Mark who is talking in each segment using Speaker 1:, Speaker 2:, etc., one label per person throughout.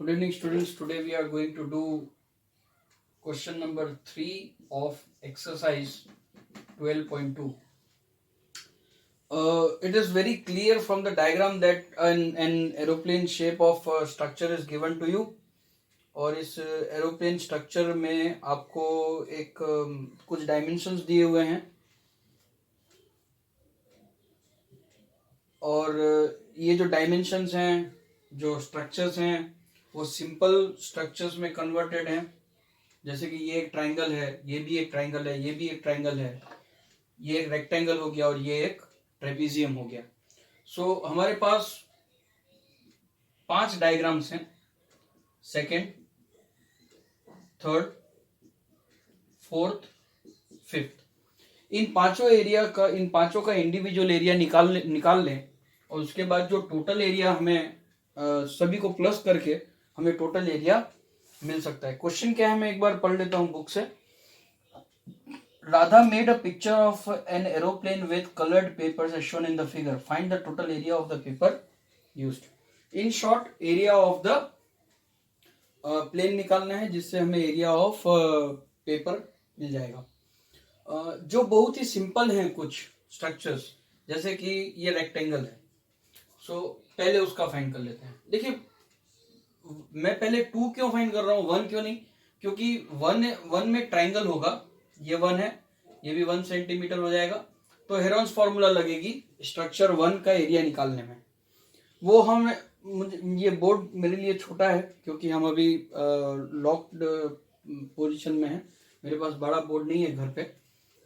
Speaker 1: Good evening, students. Today we are going to do question number 3 of exercise 12.2. It is very clear from the diagram that an aeroplane shape of structure is given to you. और इस aeroplane structure में आपको एक कुछ dimensions दिए हुए हैं और ये जो डायमेंशंस हैं, जो स्ट्रक्चर्स हैं, वो सिंपल स्ट्रक्चर्स में कन्वर्टेड हैं. जैसे कि ये एक ट्राइंगल है, ये भी एक ट्राइंगल है, ये भी एक ट्राइंगल है, ये एक रेक्टेंगल हो गया और ये एक ट्रेपीजियम हो गया. सो हमारे पास 5 डायग्राम्स हैं, सेकेंड, थर्ड, फोर्थ, फिफ्थ. इन पांचों का इंडिविजुअल एरिया निकाल लें और उसके बाद जो टोटल एरिया हमें सभी को प्लस करके हमें टोटल एरिया मिल सकता है. क्वेश्चन क्या है मैं एक बार पढ़ लेता हूं बुक से. Radha made a picture of an aeroplane with coloured papers as shown in the figure. Find the total area of the paper used. In short, area of the plane निकालना है जिससे हमें एरिया ऑफ पेपर मिल जाएगा. जो बहुत ही simple हैं कुछ structures, जैसे कि ये रेक्टेंगल है. सो पहले उसका फाइंड कर लेते हैं. देखिए, मैं पहले 2 क्यों फाइंड कर रहा हूं, 1 क्यों नहीं? क्योंकि 1 में ट्राइंगल होगा, ये 1 है, ये भी 1 सेंटीमीटर हो जाएगा. तो हेरोन्स फॉर्मूला लगेगी स्ट्रक्चर 1 का एरिया निकालने में. वो हम ये बोर्ड मेरे लिए छोटा है क्योंकि हम अभी लॉक्ड पोजीशन में हैं. मेरे पास बड़ा बोर्ड नहीं है घर पे,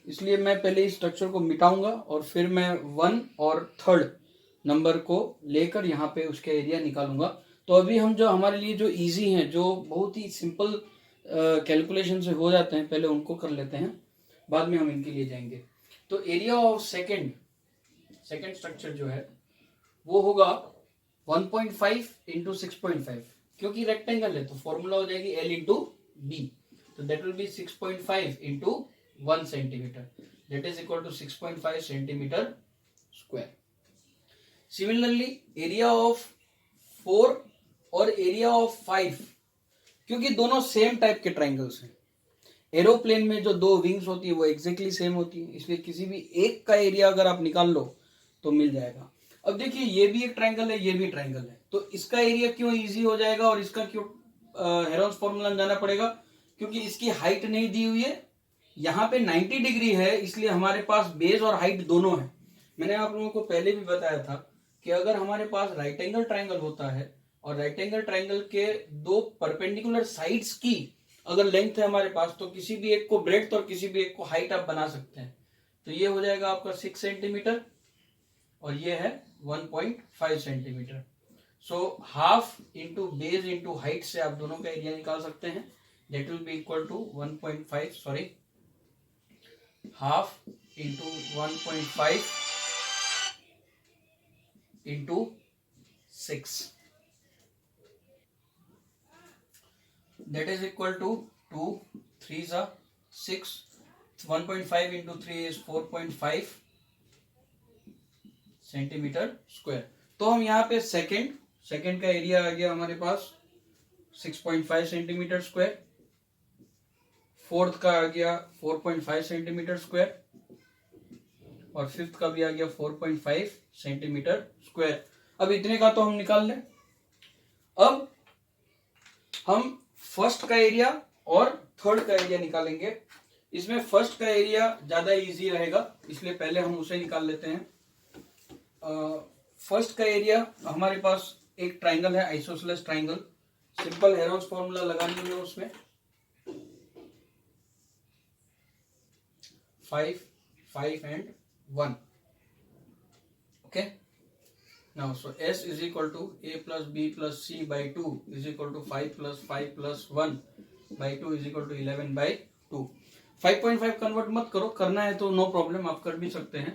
Speaker 1: इसलिए मैं पहले इस स्ट्रक्चर को मिटाऊंगा और फिर मैं 1 और 3rd नंबर को लेकर यहाँ पे उसका एरिया निकालूंगा. तो अभी हम जो हमारे लिए जो इजी हैं, जो बहुत ही सिंपल कैलकुलेशन से हो जाते हैं, पहले उनको कर लेते हैं, बाद में हम इनके लिए जाएंगे. तो एरिया ऑफ सेकेंड स्ट्रक्चर जो है वो होगा 1.5 इंटू 6.5. क्योंकि रेक्टेंगल है तो फॉर्मूला हो जाएगी L इंटू बी. तो that will be 6.5 into 1 centimetre, that is equal to 6.5 centimetre square. Similarly area of 4 और एरिया ऑफ 5, क्योंकि दोनों सेम टाइप के ट्राइंगल्स हैं. एरोप्लेन में जो 2 विंग्स होती है वो एग्जैक्टली सेम होती है, इसलिए किसी भी एक का एरिया अगर आप निकाल लो तो मिल जाएगा. अब देखिए, ये भी एक ट्राइंगल है, ये भी ट्राइंगल है, तो इसका एरिया क्यों इजी हो जाएगा और इसका क्यों हेरोन्स फॉर्मूला जाना पड़ेगा? क्योंकि इसकी हाइट नहीं दी हुई है, यहाँ पे 90 डिग्री है, इसलिए हमारे पास बेस और हाइट दोनों है. मैंने आप लोगों को पहले भी बताया था कि अगर हमारे पास राइट एंगल ट्राइंगल होता है और राइट एंगल ट्राइंगल के 2 परपेंडिकुलर साइड्स की अगर लेंथ है हमारे पास, तो किसी भी एक को ब्रेड्थ और किसी भी एक को हाइट आप बना सकते हैं. तो ये हो जाएगा आपका 6 सेंटीमीटर और ये है 1.5 centimetre. So half into base into height से आप दोनों का एरिया निकाल सकते हैं. That will be equal to 1.5 sorry half into 1.5 into 6. That is equal to 2 3s are 6. 1.5 into 3 is 4.5 centimetre square. तो हम यहाँ पे सेकेंड का एरिया आ गया हमारे पास 6.5 सेंटीमीटर स्क्वायर. फोर्थ का आ गया 4.5 सेंटीमीटर स्क्वायर और फिफ्थ का भी आ गया 4.5 सेंटीमीटर स्क्वायर. अब इतने का तो हम निकाल लें. अब हम फर्स्ट का एरिया और थर्ड का एरिया निकालेंगे. इसमें फर्स्ट का एरिया ज्यादा इजी रहेगा, इसलिए पहले हम उसे निकाल लेते हैं. फर्स्ट का एरिया हमारे पास एक ट्राइंगल है, isosceles triangle. Simple Heron's formula लगानी है उसमें. 5 5 and 1. Okay. Now, so S is equal to A plus B plus C by 2 is equal to 5 plus 5 plus 1 by 2 is equal to 11 by 2. 5.5 convert मत करो, करना है तो no problem, आप कर भी सकते हैं.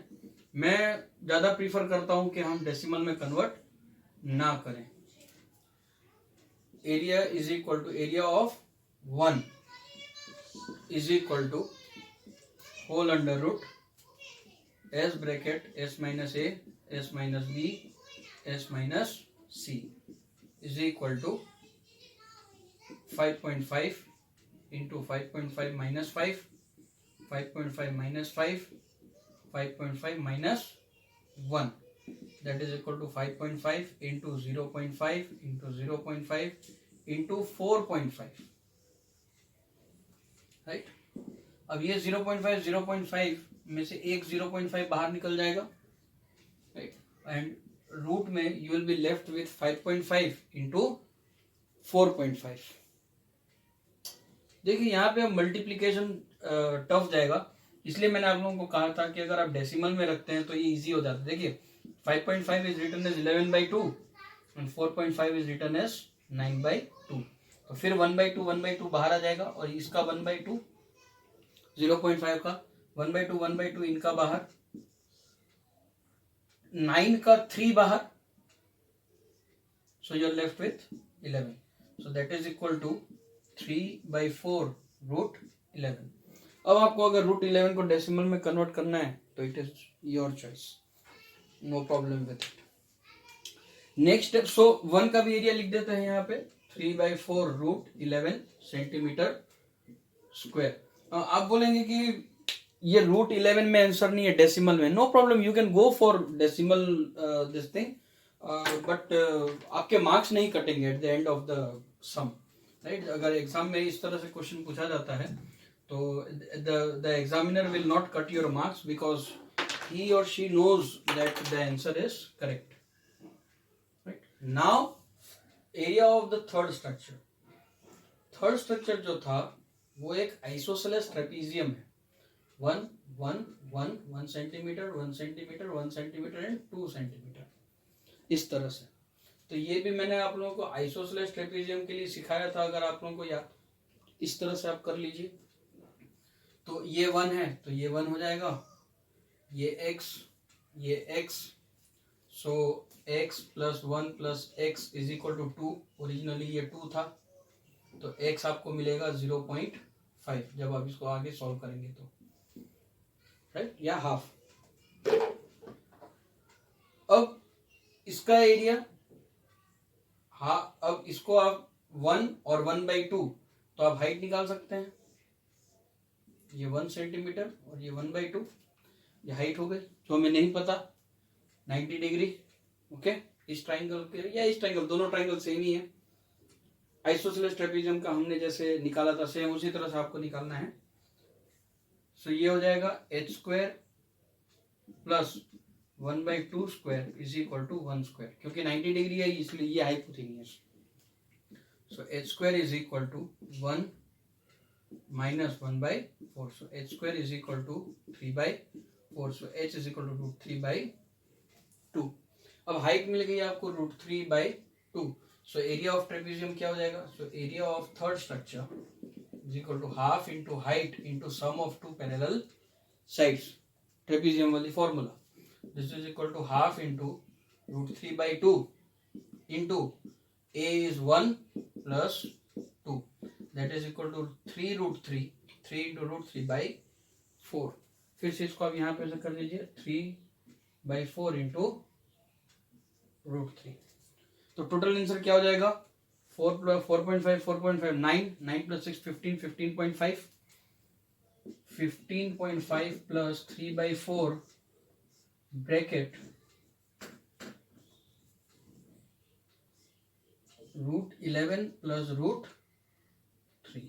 Speaker 1: मैं ज़्यादा प्रीफर करता हूं कि हम डेसिमल में कन्वर्ट ना करें. Area is equal to area of 1 is equal to whole under root S bracket S minus A S minus B S minus C is equal to 5.5 into 5.5 minus 5, 5.5 minus 5, 5.5 minus 1, that is equal to 5.5 into 0.5 into 0.5 into 4.5, right. अब ये 0.5 में से एक 0.5 बाहर निकल जाएगा, right, and root में you will be left with 5.5 into 4.5। देखिए यहाँ पे मल्टीप्लीकेशन टफ जाएगा, इसलिए मैंने आप लोगों को कहा था कि अगर आप डेसिमल में रखते हैं तो ये इजी हो जाता है। देखिए 5.5 is written as 11/2 and 4.5 is written as 9/2, तो फिर 1/2 बाहर आ जाएगा और इसका 1/2 0.5 का 1/2 इनका बाहर, 9 का 3 बाहर, so you are left with 11, so that is equal to 3/4 root 11। अब आपको अगर रूट 11 को डेसिमल में कन्वर्ट करना है तो it is your choice, no problem with it. Next step, so 1 का भी एरिया लिख देते हैं यहाँ पे 3/4 रूट 11 सेंटीमीटर स्क्वायर। आप बोलेंगे कि ये रूट 11 में आंसर नहीं है, डेसिमल में, no problem, you can go for decimal this thing, but आपके मार्क्स नहीं कटेंगे at the end of the sum, right. अगर एग्जाम में इस तरह से क्वेश्चन पूछा जाता है तो the examiner will not cut your marks because he or she knows that the answer is correct, right? Now area of the third structure जो था वो एक आइसोसेलेस ट्रेपीजियम है, 1 1 1 1 centimetre 1 centimetre 1 centimetre and 2 centimetre, इस तरह से। तो ये भी मैंने आप लोगों को आइसोसेलेस ट्रेपीजियम के लिए सिखाया था, अगर आप लोगों को याद, इस तरह से आप कर लीजिए। तो ये 1 है तो ये 1 हो जाएगा, ये x, so x plus 1 plus x is equal to 2, originally ये 2 था, तो x आपको मिलेगा 0.5 जब आप इसको आगे सॉल्व करेंगे तो, राइट, या हाफ। अब इसका एरिया, हाँ, अब इसको आप 1 और 1/2, तो आप हाइट निकाल सकते हैं, ये 1 सेंटीमीटर और ये 1/2, ये हाइट हो गई, जो हमें नहीं पता 90 डिग्री, ओके। इस ट्राइंगल के या इस ट्राइंगल, दोनों ट्राइंगल सेम ही है, आइसोसेलेस ट्रेपीजियम का हमने जैसे निकाला था सेम उसी तरह से आपको निकालना है। सो ये हो जाएगा h² plus 1/2 square is equal to 1 square, क्योंकि 90 डिग्री है इसलिए ये hypotenuse. So h² is equal to 1 minus 1/4, so h² is equal to 3/4, so h is equal to √3/2। अब हाइट मिल गई आपको √3/2, सो एरिया ऑफ ट्रेपीजियम क्या हो जाएगा, so area of third structure is equal to half into height into sum of 2 parallel sides, trapezium वाली formula, this is equal to half into √3/2 into a is 1 plus 2, that is equal to 3 into √3/4। फिर से इसको आप यहाँ पे ऐसे कर दीजिए 3/4 इंटू √3, तो टोटल आंसर क्या हो जाएगा, 4.5 9 प्लस 6 15 15.5 15.5 प्लस 3/4 ब्रैकेट √11 प्लस √3,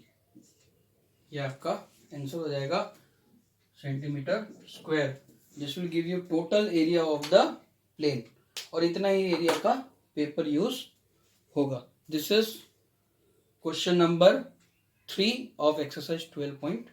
Speaker 1: ये आपका आंसर हो जाएगा centimetre square. This will give you total area of the plane, और इतना ही एरिया का पेपर यूज होगा। दिस इज क्वेश्चन नंबर 3 ऑफ एक्सरसाइज 12.2।